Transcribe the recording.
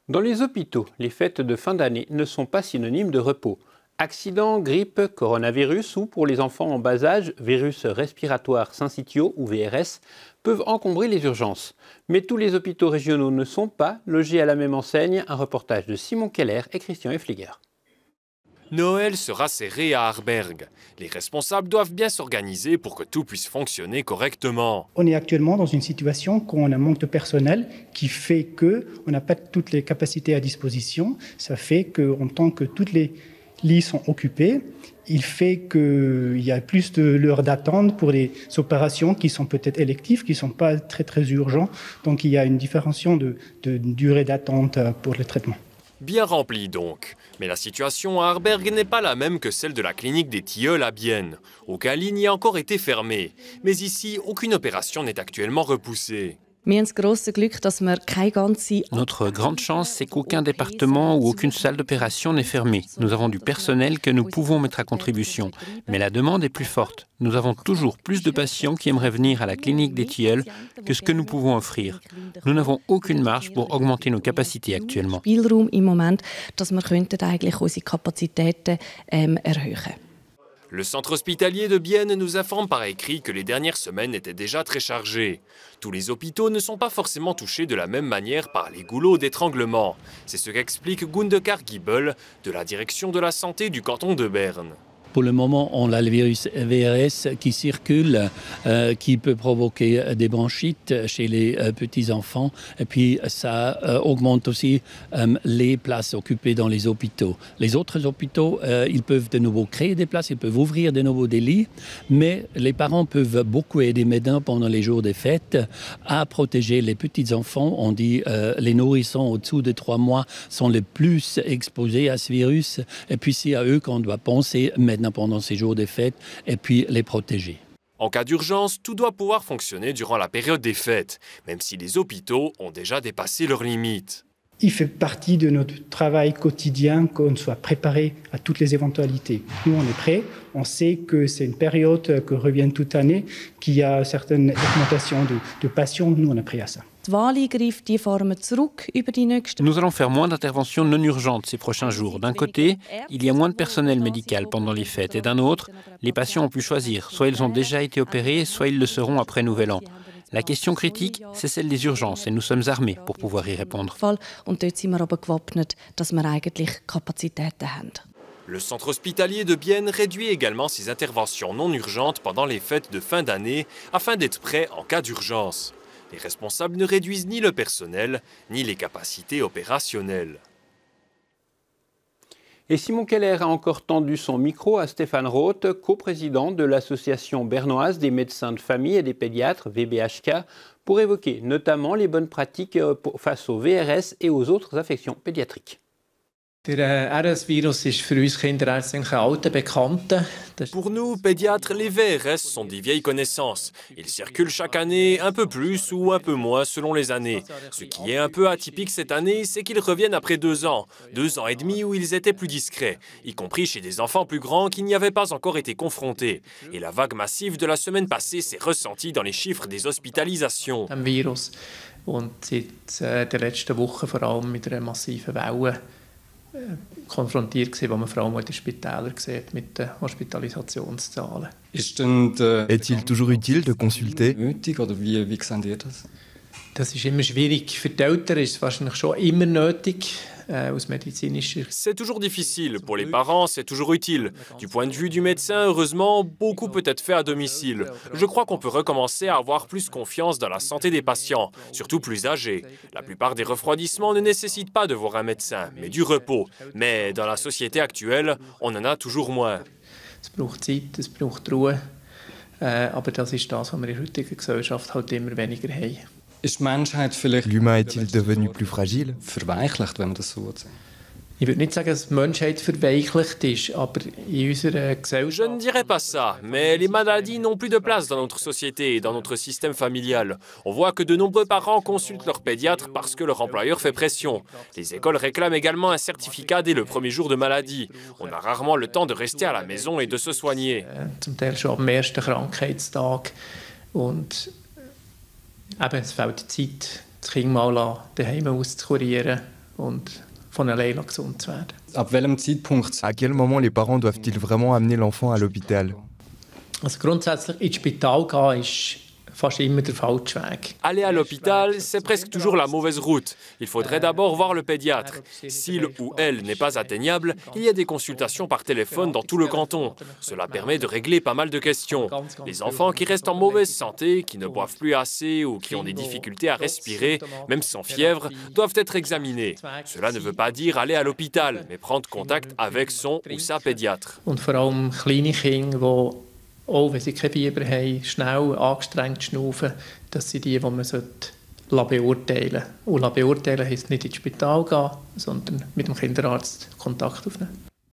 Dans les hôpitaux, les fêtes de fin d'année ne sont pas synonymes de repos. Accidents, grippe, coronavirus ou pour les enfants en bas âge, virus respiratoire syncytiaux ou VRS peuvent encombrer les urgences. Mais tous les hôpitaux régionaux ne sont pas logés à la même enseigne. Un reportage de Simon Keller et Christian Effliger. Noël sera serré à Aarberg. Les responsables doivent bien s'organiser pour que tout puisse fonctionner correctement. On est actuellement dans une situation où on a un manque de personnel qui fait qu'on n'a pas toutes les capacités à disposition. Ça fait qu'en tant que toutes les lits sont occupés, il fait qu'il y a plus de l'heure d'attente pour les opérations qui sont peut-être électives, qui ne sont pas très urgentes. Donc il y a une différenciation de durée d'attente pour le traitement. Bien rempli donc. Mais la situation à Aarberg n'est pas la même que celle de la clinique des Tilleuls à Bienne. Aucun lit n'y a encore été fermé. Mais ici, aucune opération n'est actuellement repoussée. Notre grande chance, c'est qu'aucun département ou aucune salle d'opération n'est fermée. Nous avons du personnel que nous pouvons mettre à contribution. Mais la demande est plus forte. Nous avons toujours plus de patients qui aimeraient venir à la clinique des Tilleuls que ce que nous pouvons offrir. Nous n'avons aucune marge pour augmenter nos capacités actuellement. Le centre hospitalier de Bienne nous informe par écrit que les dernières semaines étaient déjà très chargées. Tous les hôpitaux ne sont pas forcément touchés de la même manière par les goulots d'étranglement. C'est ce qu'explique Gundekar Giebel de la direction de la santé du canton de Berne. Pour le moment, on a le virus VRS qui circule, qui peut provoquer des bronchites chez les petits-enfants. Et puis, ça augmente aussi les places occupées dans les hôpitaux. Les autres hôpitaux, ils peuvent de nouveau créer des places, ils peuvent ouvrir de nouveau des lits. Mais les parents peuvent beaucoup aider maintenant pendant les jours des fêtes à protéger les petits-enfants. On dit les nourrissons au-dessous de 3 mois sont les plus exposés à ce virus. Et puis, c'est à eux qu'on doit penser maintenant pendant ces jours des fêtes, et puis les protéger. En cas d'urgence, tout doit pouvoir fonctionner durant la période des fêtes, même si les hôpitaux ont déjà dépassé leurs limites. Il fait partie de notre travail quotidien qu'on soit préparé à toutes les éventualités. Nous, on est prêts. On sait que c'est une période que revient toute année, qu'il y a certaines augmentations de patients. Nous, on est prêts à ça. Nous allons faire moins d'interventions non urgentes ces prochains jours. D'un côté, il y a moins de personnel médical pendant les fêtes. Et d'un autre, les patients ont pu choisir. Soit ils ont déjà été opérés, soit ils le seront après Nouvel An. La question critique, c'est celle des urgences et nous sommes armés pour pouvoir y répondre. Le centre hospitalier de Bienne réduit également ses interventions non urgentes pendant les fêtes de fin d'année afin d'être prêt en cas d'urgence. Les responsables ne réduisent ni le personnel, ni les capacités opérationnelles. Et Simon Keller a encore tendu son micro à Stéphane Roth, coprésident de l'association bernoise des médecins de famille et des pédiatres, VBHK, pour évoquer notamment les bonnes pratiques face au VRS et aux autres affections pédiatriques. Pour nous, pédiatres, les VRS sont des vieilles connaissances. Ils circulent chaque année un peu plus ou un peu moins selon les années. Ce qui est un peu atypique cette année, c'est qu'ils reviennent après 2 ans. 2 ans et demi où ils étaient plus discrets, y compris chez des enfants plus grands qui n'y avaient pas encore été confrontés. Et la vague massive de la semaine passée s'est ressentie dans les chiffres des hospitalisations. Est-il toujours utile de consulter? C'est toujours difficile. Pour les parents, c'est toujours utile. Du point de vue du médecin, heureusement, beaucoup peut être fait à domicile. Je crois qu'on peut recommencer à avoir plus confiance dans la santé des patients, surtout plus âgés. La plupart des refroidissements ne nécessitent pas de voir un médecin, mais du repos. Mais dans la société actuelle, on en a toujours moins. L'humain est-il devenu plus fragile? Je ne dirais pas ça, mais les maladies n'ont plus de place dans notre société et dans notre système familial. On voit que de nombreux parents consultent leur pédiatre parce que leur employeur fait pression. Les écoles réclament également un certificat dès le premier jour de maladie. On a rarement le temps de rester à la maison et de se soigner. Es fehlt die Zeit, das Kind mal daheim auszukurieren und von alleine gesund zu werden. À quel moment les parents doivent-ils vraiment amener l'enfant à l'hôpital? Also grundsätzlich ins Spital gehen ist fast immer der falsche Weg. Aller à l'hôpital, c'est presque toujours la mauvaise route. Il faudrait d'abord voir le pédiatre. S'il ou elle n'est pas atteignable, il y a des consultations par téléphone dans tout le canton. Cela permet de régler pas mal de questions. Les enfants qui restent en mauvaise santé, qui ne boivent plus assez ou qui ont des difficultés à respirer, même sans fièvre, doivent être examinés. Cela ne veut pas dire aller à l'hôpital, mais prendre contact avec son ou sa pédiatre. Und vor allem kleine Kinder, die auch wenn sie kein Fieber haben, schnell angestrengt schnaufen, das sind die man beurteilen sollte. Und beurteilen heisst nicht ins Spital gehen, sondern mit dem Kinderarzt Kontakt aufnehmen.